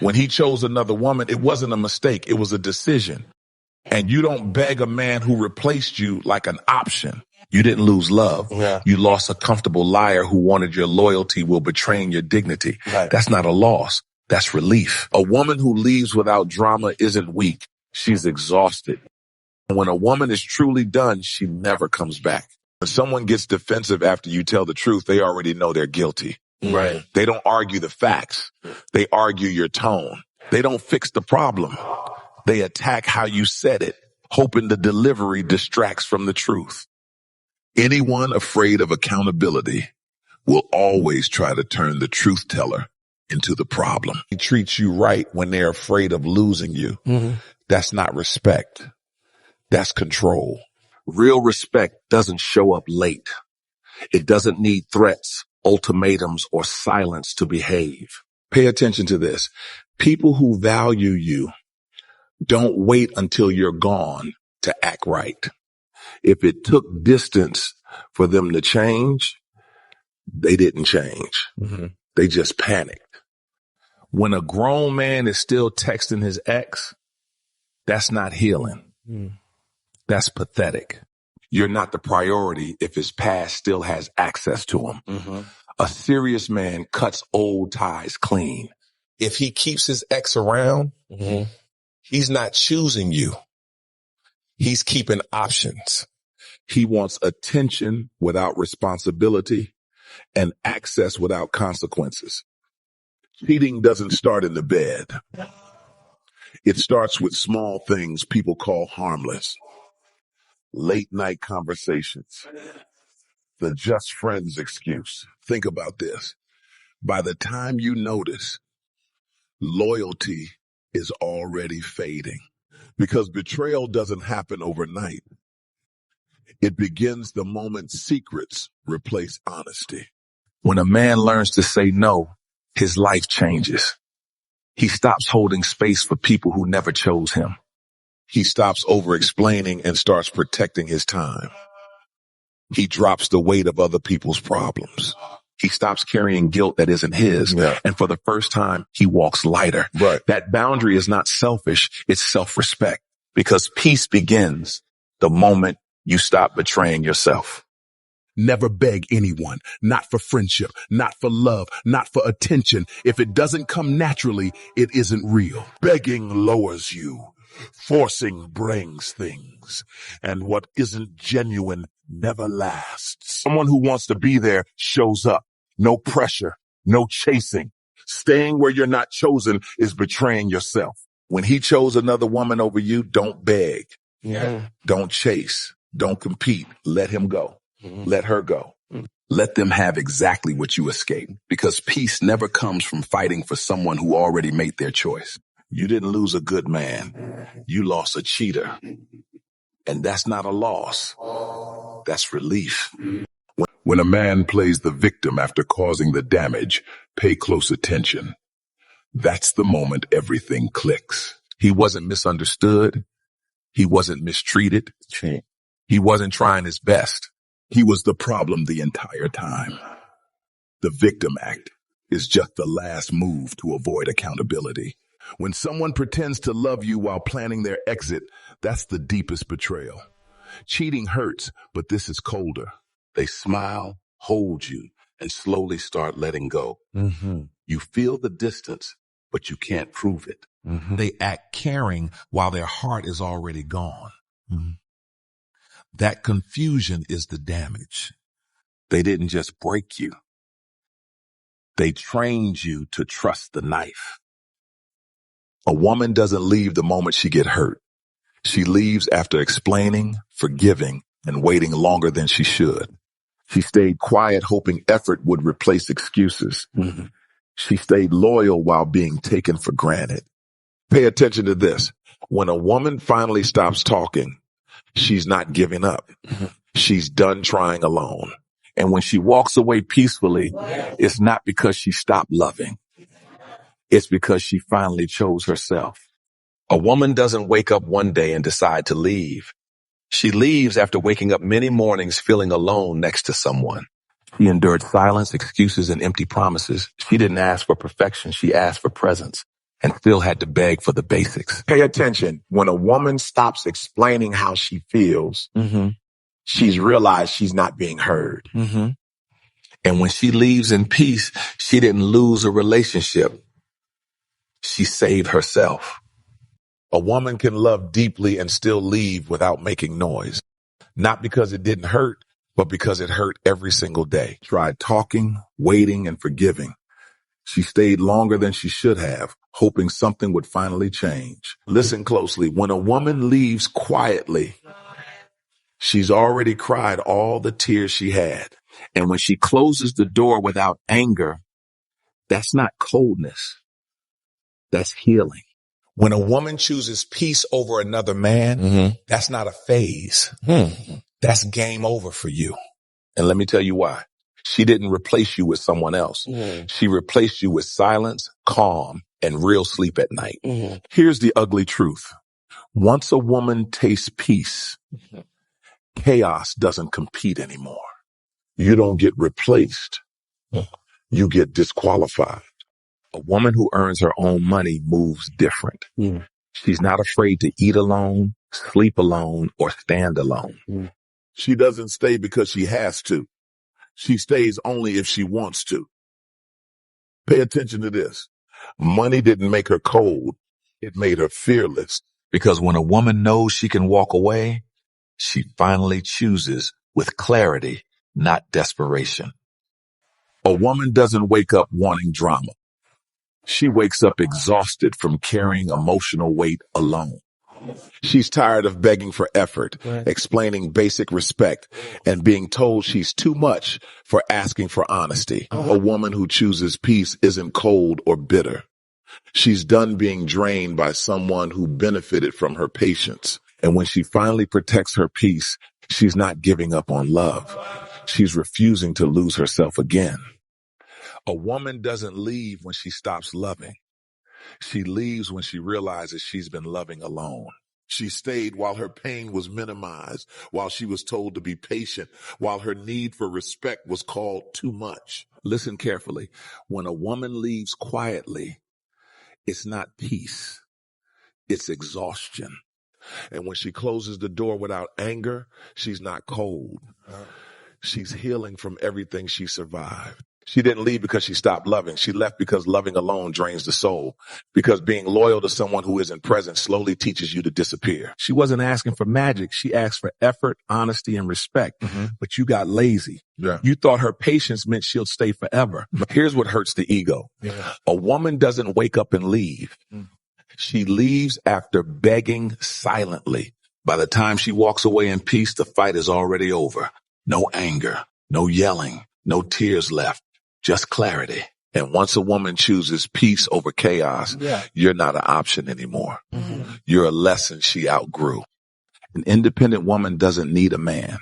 When he chose another woman, it wasn't a mistake. It was a decision. And you don't beg a man who replaced you like an option. You didn't lose love. Yeah. You lost a comfortable liar who wanted your loyalty while betraying your dignity. Right. That's not a loss. That's relief. A woman who leaves without drama isn't weak. She's exhausted. And when a woman is truly done, she never comes back. When someone gets defensive after you tell the truth, they already know they're guilty. Right. They don't argue the facts. They argue your tone. They don't fix the problem. They attack how you said it, hoping the delivery distracts from the truth. Anyone afraid of accountability will always try to turn the truth teller into the problem. He treats you right when they're afraid of losing you. Mm-hmm. That's not respect. That's control. Real respect doesn't show up late. It doesn't need threats, ultimatums, or silence to behave. Pay attention to this. People who value you don't wait until you're gone to act right. If it took distance for them to change, they didn't change. Mm-hmm. They just panicked. When a grown man is still texting his ex, that's not healing. Mm. That's pathetic. You're not the priority if his past still has access to him. Mm-hmm. A serious man cuts old ties clean. If he keeps his ex around, Mm-hmm. he's not choosing you. He's keeping options. He wants attention without responsibility and access without consequences. Cheating doesn't start in the bed. It starts with small things people call harmless. Late night conversations. The just friends excuse. Think about this. By the time you notice, loyalty is already fading. Because betrayal doesn't happen overnight. It begins the moment secrets replace honesty. When a man learns to say no, his life changes. He stops holding space for people who never chose him. He stops over-explaining and starts protecting his time. He drops the weight of other people's problems. He stops carrying guilt that isn't his. Yeah. And for the first time, he walks lighter. Right. That boundary is not selfish. It's self-respect. Because peace begins the moment you stop betraying yourself. Never beg anyone, not for friendship, not for love, not for attention. If it doesn't come naturally, it isn't real. Begging lowers you. Forcing brings things. And what isn't genuine never lasts. Someone who wants to be there shows up. No pressure, no chasing. Staying where you're not chosen is betraying yourself. When he chose another woman over you, don't beg. Yeah. Don't chase. Don't compete. Let him go. Mm-hmm. Let her go. Let them have exactly what you escaped, because peace never comes from fighting for someone who already made their choice. You didn't lose a good man. You lost a cheater. And that's not a loss. That's relief. When a man plays the victim after causing the damage, pay close attention. That's the moment everything clicks. He wasn't misunderstood. He wasn't mistreated. He wasn't trying his best. He was the problem the entire time. The victim act is just the last move to avoid accountability. When someone pretends to love you while planning their exit, that's the deepest betrayal. Cheating hurts, but this is colder. They smile, hold you, and slowly start letting go. Mm-hmm. You feel the distance, but you can't prove it. Mm-hmm. They act caring while their heart is already gone. Mm-hmm. That confusion is the damage. They didn't just break you. They trained you to trust the knife. A woman doesn't leave the moment she gets hurt. She leaves after explaining, forgiving, and waiting longer than she should. She stayed quiet, hoping effort would replace excuses. Mm-hmm. She stayed loyal while being taken for granted. Pay attention to this. When a woman finally stops talking, she's not giving up. Mm-hmm. She's done trying alone. And when she walks away peacefully, it's not because she stopped loving. It's because she finally chose herself. A woman doesn't wake up one day and decide to leave. She leaves after waking up many mornings feeling alone next to someone. She endured silence, excuses, and empty promises. She didn't ask for perfection. She asked for presence. and still had to beg for the basics. Pay attention. When a woman stops explaining how she feels, she's realized she's not being heard. And when she leaves in peace, she didn't lose a relationship. She saved herself. A woman can love deeply and still leave without making noise. Not because it didn't hurt, but because it hurt every single day. Tried talking, waiting, and forgiving. She stayed longer than she should have, hoping something would finally change. Listen closely. When a woman leaves quietly, she's already cried all the tears she had. And when she closes the door without anger, that's not coldness. That's healing. When a woman chooses peace over another man, that's not a phase. That's game over for you. And let me tell you why. She didn't replace you with someone else. She replaced you with silence, calm, and real sleep at night. Here's the ugly truth. Once a woman tastes peace, chaos doesn't compete anymore. You don't get replaced. You get disqualified. A woman who earns her own money moves different. She's not afraid to eat alone, sleep alone, or stand alone. She doesn't stay because she has to. She stays only if she wants to. Pay attention to this. Money didn't make her cold. It made her fearless. Because when a woman knows she can walk away, she finally chooses with clarity, not desperation. A woman doesn't wake up wanting drama. She wakes up exhausted from carrying emotional weight alone. She's tired of begging for effort, explaining basic respect, and being told she's too much for asking for honesty. A woman who chooses peace isn't cold or bitter. She's done being drained by someone who benefited from her patience. And when she finally protects her peace, she's not giving up on love. She's refusing to lose herself again. A woman doesn't leave when she stops loving. She leaves when she realizes she's been loving alone. She stayed while her pain was minimized, while she was told to be patient, while her need for respect was called too much. Listen carefully. When a woman leaves quietly, it's not peace. It's exhaustion. And when she closes the door without anger, she's not cold. She's healing from everything she survived. She didn't leave because she stopped loving. She left because loving alone drains the soul. Because being loyal to someone who isn't present slowly teaches you to disappear. She wasn't asking for magic. She asked for effort, honesty, and respect. But you got lazy. You thought her patience meant she'll stay forever. Here's what hurts the ego. A woman doesn't wake up and leave. She leaves after begging silently. By the time she walks away in peace, the fight is already over. No anger, no yelling, no tears left. Just clarity. And once a woman chooses peace over chaos, you're not an option anymore. You're a lesson she outgrew. An independent woman doesn't need a man.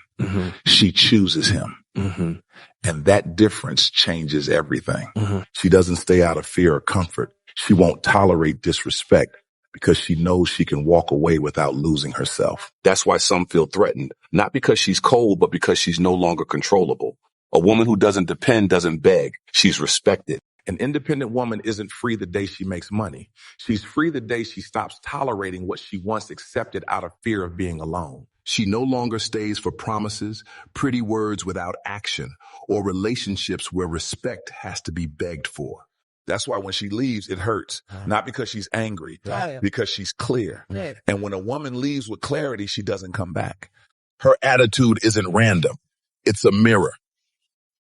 She chooses him. And that difference changes everything. She doesn't stay out of fear or comfort. She won't tolerate disrespect because she knows she can walk away without losing herself. That's why some feel threatened, not because she's cold, but because she's no longer controllable. A woman who doesn't depend doesn't beg. She's respected. An independent woman isn't free the day she makes money. She's free the day she stops tolerating what she once accepted out of fear of being alone. She no longer stays for promises, pretty words without action, or relationships where respect has to be begged for. That's why when she leaves, it hurts. Not because she's angry, because she's clear. And when a woman leaves with clarity, she doesn't come back. Her attitude isn't random. It's a mirror,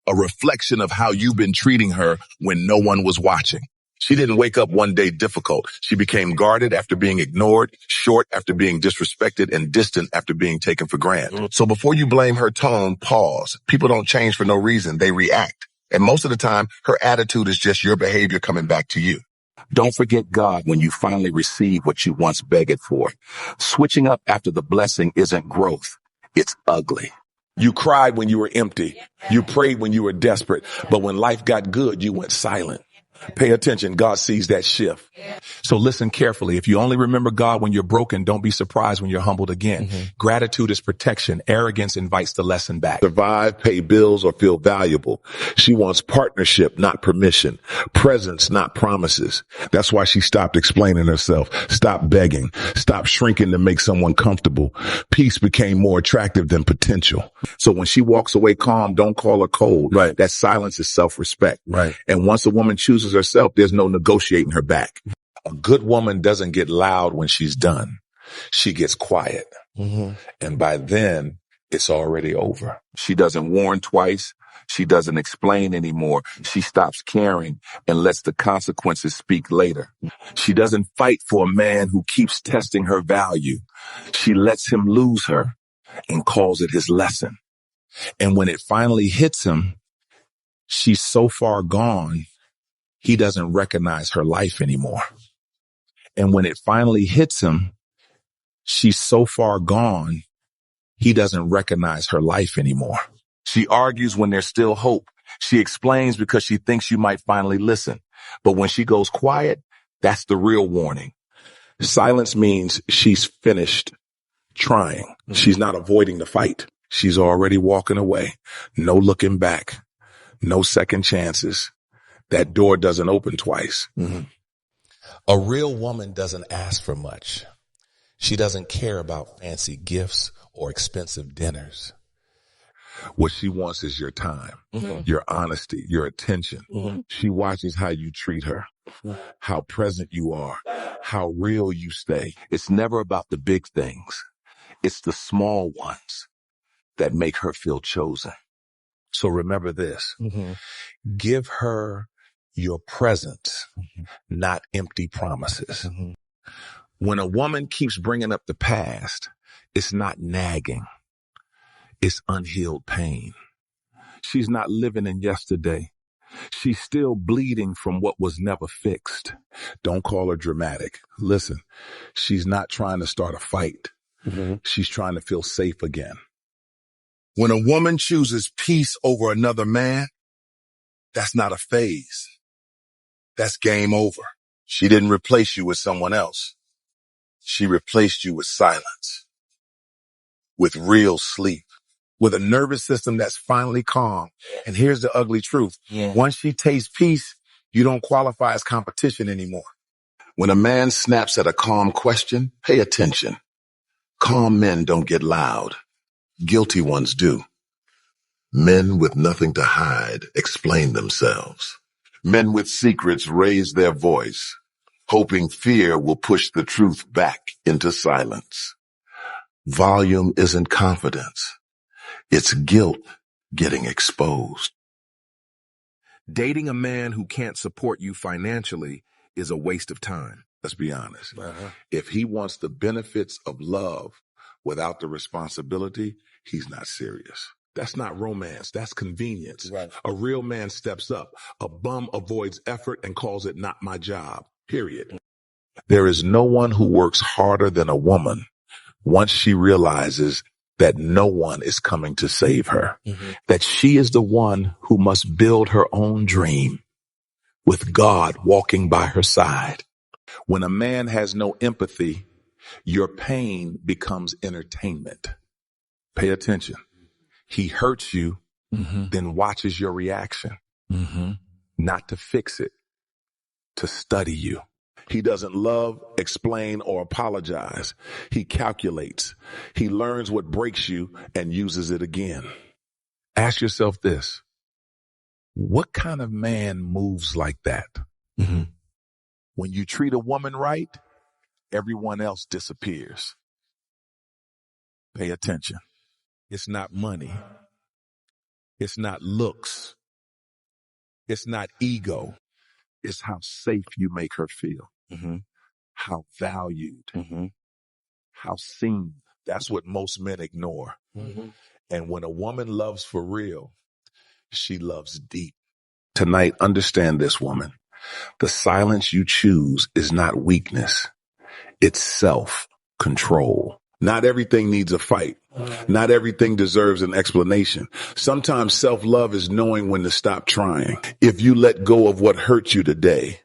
a reflection of how you've been treating her when no one was watching. She didn't wake up one day difficult. She became guarded after being ignored, short after being disrespected, and distant after being taken for granted. So before you blame her tone, pause. People don't change for no reason. They react. And most of the time, her attitude is just your behavior coming back to you. Don't forget God when you finally receive what you once begged for. Switching up after the blessing isn't growth. It's ugly. You cried when you were empty. You prayed when you were desperate. But when life got good, you went silent. Pay attention. God sees that shift. So listen carefully. If you only remember God when you're broken, don't be surprised when you're humbled again. Gratitude is protection. Arrogance invites the lesson back. Survive, pay bills, or feel valuable. She wants partnership, not permission. Presence, not promises. That's why she stopped explaining herself, stopped begging, stopped shrinking to make someone comfortable. Peace became more attractive than potential. So when she walks away calm, don't call her cold. Right. That silence is self-respect. Right. And once a woman chooses herself, there's no negotiating her back. A good woman doesn't get loud when she's done. She gets quiet. And by then, it's already over. She doesn't warn twice. She doesn't explain anymore. She stops caring and lets the consequences speak later. She doesn't fight for a man who keeps testing her value. She lets him lose her and calls it his lesson. And when it finally hits him, she's so far gone, he doesn't recognize her life anymore. And when it finally hits him, she's so far gone, he doesn't recognize her life anymore. She argues when there's still hope. She explains because she thinks you might finally listen. But when she goes quiet, that's the real warning. Silence means she's finished trying. She's not avoiding the fight. She's already walking away. No looking back. No second chances. That door doesn't open twice. A real woman doesn't ask for much. She doesn't care about fancy gifts or expensive dinners. What she wants is your time, your honesty, your attention. She watches how you treat her, how present you are, how real you stay. It's never about the big things. It's the small ones that make her feel chosen. So remember this. Give her your presence, not empty promises. When a woman keeps bringing up the past, it's not nagging. It's unhealed pain. She's not living in yesterday. She's still bleeding from what was never fixed. Don't call her dramatic. Listen, she's not trying to start a fight. She's trying to feel safe again. When a woman chooses peace over another man, that's not a phase. That's game over. She didn't replace you with someone else. She replaced you with silence, with real sleep, with a nervous system that's finally calm. And here's the ugly truth. Once she tastes peace, you don't qualify as competition anymore. When a man snaps at a calm question, pay attention. Calm men don't get loud. Guilty ones do. Men with nothing to hide explain themselves. Men with secrets raise their voice, hoping fear will push the truth back into silence. Volume isn't confidence. It's guilt getting exposed. Dating a man who can't support you financially is a waste of time. Let's be honest. If he wants the benefits of love without the responsibility, he's not serious. That's not romance. That's convenience. A real man steps up. A bum avoids effort and calls it not my job. Period. There is no one who works harder than a woman once she realizes that no one is coming to save her, that she is the one who must build her own dream with God walking by her side. When a man has no empathy, your pain becomes entertainment. Pay attention. He hurts you, then watches your reaction, not to fix it, to study you. He doesn't love, explain, or apologize. He calculates. He learns what breaks you and uses it again. Ask yourself this. What kind of man moves like that? When you treat a woman right, everyone else disappears. Pay attention. It's not money. It's not looks. It's not ego. It's how safe you make her feel. How valued. How seen. That's what most men ignore. And when a woman loves for real, she loves deep. Tonight, understand this, woman. The silence you choose is not weakness. It's self-control. Not everything needs a fight. Not everything deserves an explanation. Sometimes self-love is knowing when to stop trying. If you let go of what hurts you today,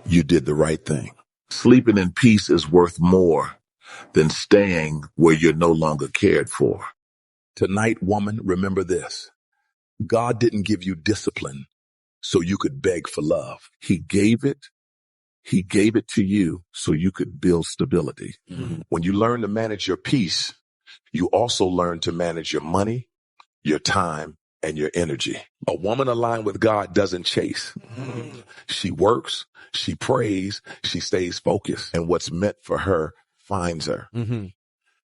You did the right thing. Sleeping in peace is worth more than staying where you're no longer cared for. Tonight, woman, remember this. God didn't give you discipline so you could beg for love. He gave it to you so you could build stability. Mm-hmm. When you learn to manage your peace, you also learn to manage your money, your time, and your energy. A woman aligned with God doesn't chase. Mm-hmm. She works, she prays, she stays focused, and what's meant for her finds her. Mm-hmm.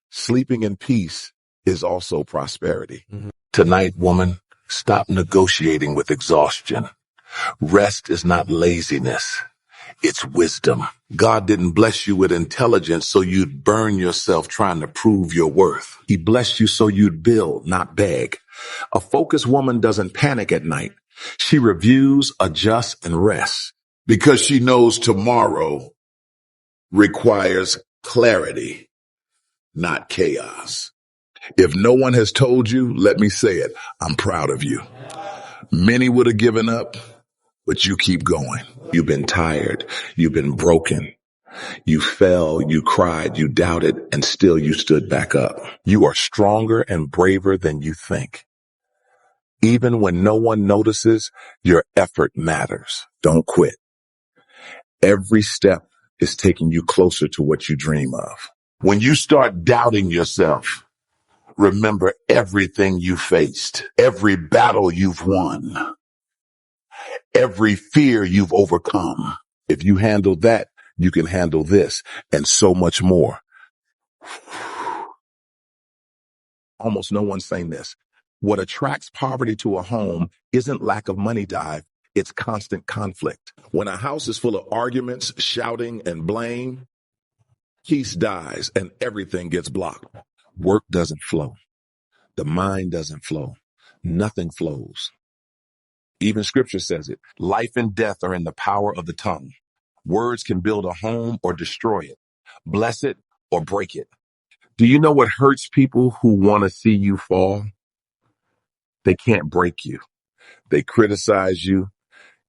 Sleeping in peace is also prosperity. Mm-hmm. Tonight, woman, stop negotiating with exhaustion. Rest is not laziness. It's wisdom. God didn't bless you with intelligence so you'd burn yourself trying to prove your worth. He blessed you so you'd build, not beg. A focused woman doesn't panic at night. She reviews, adjusts, and rests because she knows tomorrow requires clarity, not chaos. If no one has told you, let me say it. I'm proud of you. Many would have given up, but you keep going. You've been tired. You've been broken. You fell, you cried, you doubted, and still you stood back up. You are stronger and braver than you think. Even when no one notices, your effort matters. Don't quit. Every step is taking you closer to what you dream of. When you start doubting yourself, remember everything you faced, every battle you've won, every fear you've overcome. If you handle that, you can handle this and so much more. Almost no one's saying this. What attracts poverty to a home isn't lack of money, Dive. It's constant conflict. When a house is full of arguments, shouting, and blame, peace dies and everything gets blocked. Work doesn't flow. The mind doesn't flow. Nothing flows. Even scripture says it. Life and death are in the power of the tongue. Words can build a home or destroy it, bless it or break it. Do you know what hurts people who want to see you fall? They can't break you. They criticize you,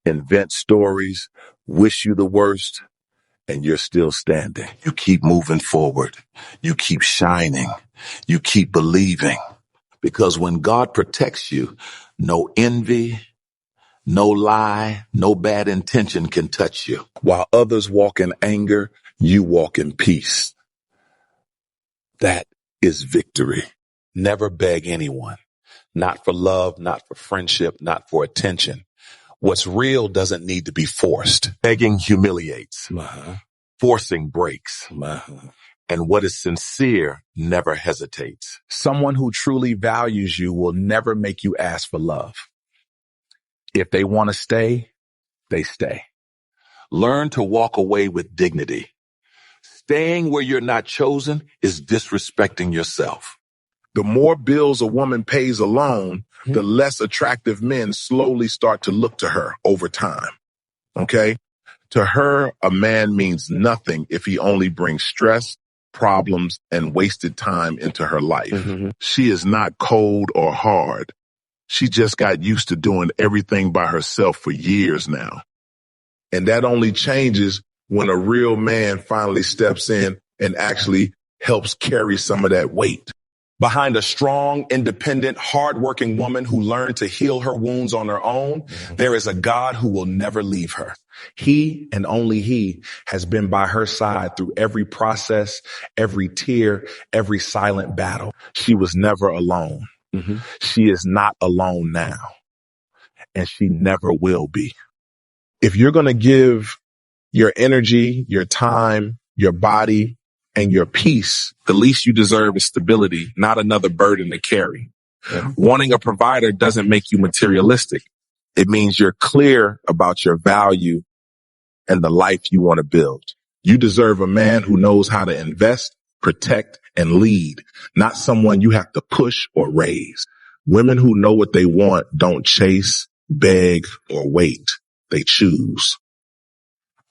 invent stories, wish you the worst, and you're still standing. You keep moving forward. You keep shining. You keep believing. Because when God protects you, no envy, no lie, no bad intention can touch you. While others walk in anger, you walk in peace. That is victory. Never beg anyone. Not for love, not for friendship, not for attention. What's real doesn't need to be forced. Begging humiliates. Forcing breaks. And what is sincere never hesitates. Someone who truly values you will never make you ask for love. If they want to stay, they stay. Learn to walk away with dignity. Staying where you're not chosen is disrespecting yourself. The more bills a woman pays alone, the less attractive men slowly start to look to her over time. Okay? To her, a man means nothing if he only brings stress, problems, and wasted time into her life. Mm-hmm. She is not cold or hard. She just got used to doing everything by herself for years now. And that only changes when a real man finally steps in and actually helps carry some of that weight. Behind a strong, independent, hardworking woman who learned to heal her wounds on her own, there is a God who will never leave her. He and only he has been by her side through every process, every tear, every silent battle. She was never alone. Mm-hmm. She is not alone now, and she never will be. If you're going to give your energy, your time, your body, and your peace, the least you deserve is stability, not another burden to carry. Yeah. Wanting a provider doesn't make you materialistic. It means you're clear about your value and the life you want to build. You deserve a man who knows how to invest, protect, and lead, not someone you have to push or raise. Women who know what they want don't chase, beg, or wait. They choose.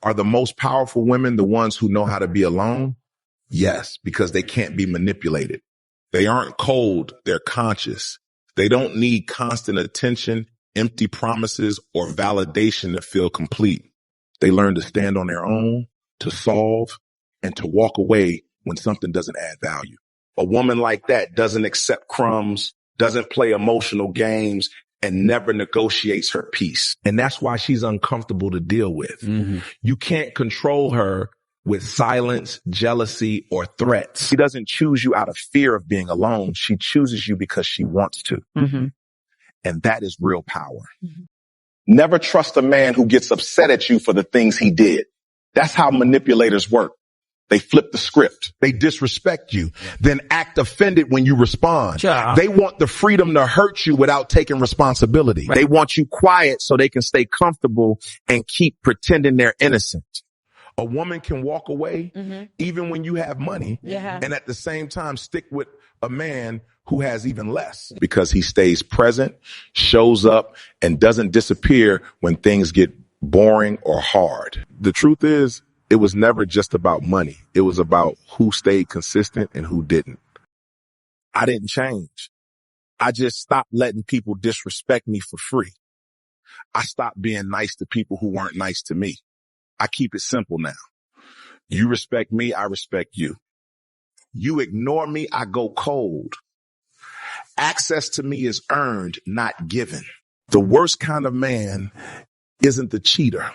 Are the most powerful women the ones who know how to be alone? Yes, because they can't be manipulated. They aren't cold, they're conscious. They don't need constant attention, empty promises, or validation to feel complete. They learn to stand on their own, to solve, and to walk away when something doesn't add value. A woman like that doesn't accept crumbs, doesn't play emotional games, and never negotiates her peace. And that's why she's uncomfortable to deal with. Mm-hmm. You can't control her with silence, jealousy, or threats. She doesn't choose you out of fear of being alone. She chooses you because she wants to. Mm-hmm. And that is real power. Mm-hmm. Never trust a man who gets upset at you for the things he did. That's how manipulators work. They flip the script. They disrespect you, then act offended when you respond. They want the freedom to hurt you without taking responsibility. They want you quiet so they can stay comfortable and keep pretending they're innocent. A woman can walk away even when you have money and at the same time stick with a man who has even less because he stays present, shows up, and doesn't disappear when things get boring or hard. The truth is, it was never just about money. It was about who stayed consistent and who didn't. I didn't change. I just stopped letting people disrespect me for free. I stopped being nice to people who weren't nice to me. I keep it simple now. You respect me, I respect you. You ignore me, I go cold. Access to me is earned, not given. The worst kind of man isn't the cheater.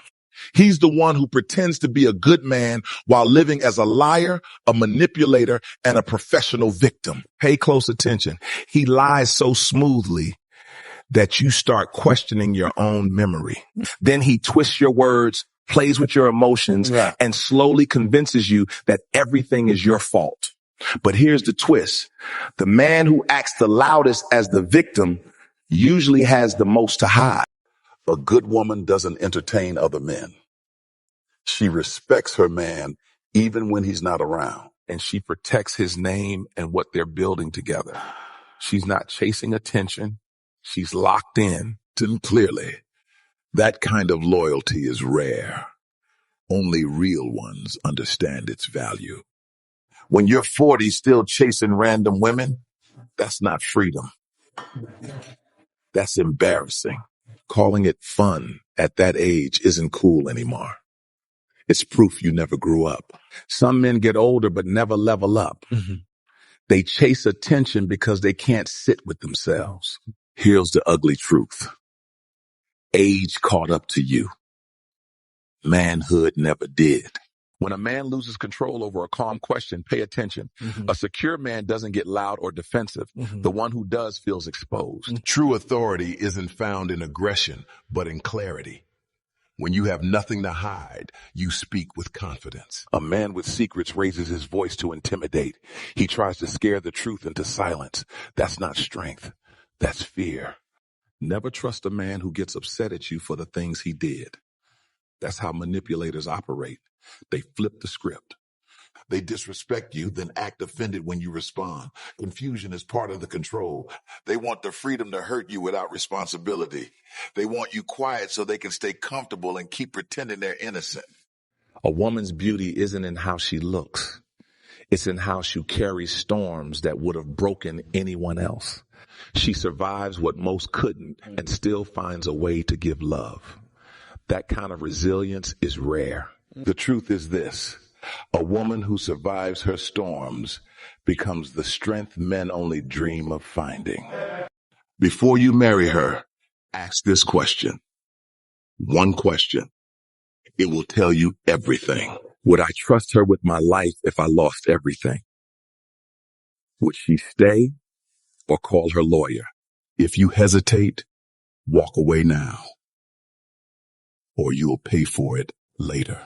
He's the one who pretends to be a good man while living as a liar, a manipulator, and a professional victim. Pay close attention. He lies so smoothly that you start questioning your own memory. Then he twists your words, plays with your emotions, and slowly convinces you that everything is your fault. But here's the twist. The man who acts the loudest as the victim usually has the most to hide. A good woman doesn't entertain other men. She respects her man even when he's not around. And she protects his name and what they're building together. She's not chasing attention. She's locked in. Clearly, that kind of loyalty is rare. Only real ones understand its value. When you're 40 still chasing random women, that's not freedom. That's embarrassing. Calling it fun at that age isn't cool anymore. It's proof you never grew up. Some men get older but never level up. Mm-hmm. They chase attention because they can't sit with themselves. Here's the ugly truth. Age caught up to you. Manhood never did. When a man loses control over a calm question, pay attention. Mm-hmm. A secure man doesn't get loud or defensive. Mm-hmm. The one who does feels exposed. True authority isn't found in aggression, but in clarity. When you have nothing to hide, you speak with confidence. A man with secrets raises his voice to intimidate. He tries to scare the truth into silence. That's not strength. That's fear. Never trust a man who gets upset at you for the things he did. That's how manipulators operate. They flip the script. They disrespect you, then act offended when you respond. Confusion is part of the control. They want the freedom to hurt you without responsibility. They want you quiet so they can stay comfortable and keep pretending they're innocent. A woman's beauty isn't in how she looks. It's in how she carries storms that would have broken anyone else. She survives what most couldn't and still finds a way to give love. That kind of resilience is rare. The truth is this. A woman who survives her storms becomes the strength men only dream of finding. Before you marry her, ask this question. One question. It will tell you everything. Would I trust her with my life if I lost everything? Would she stay or call her lawyer? If you hesitate, walk away now, or you'll pay for it later.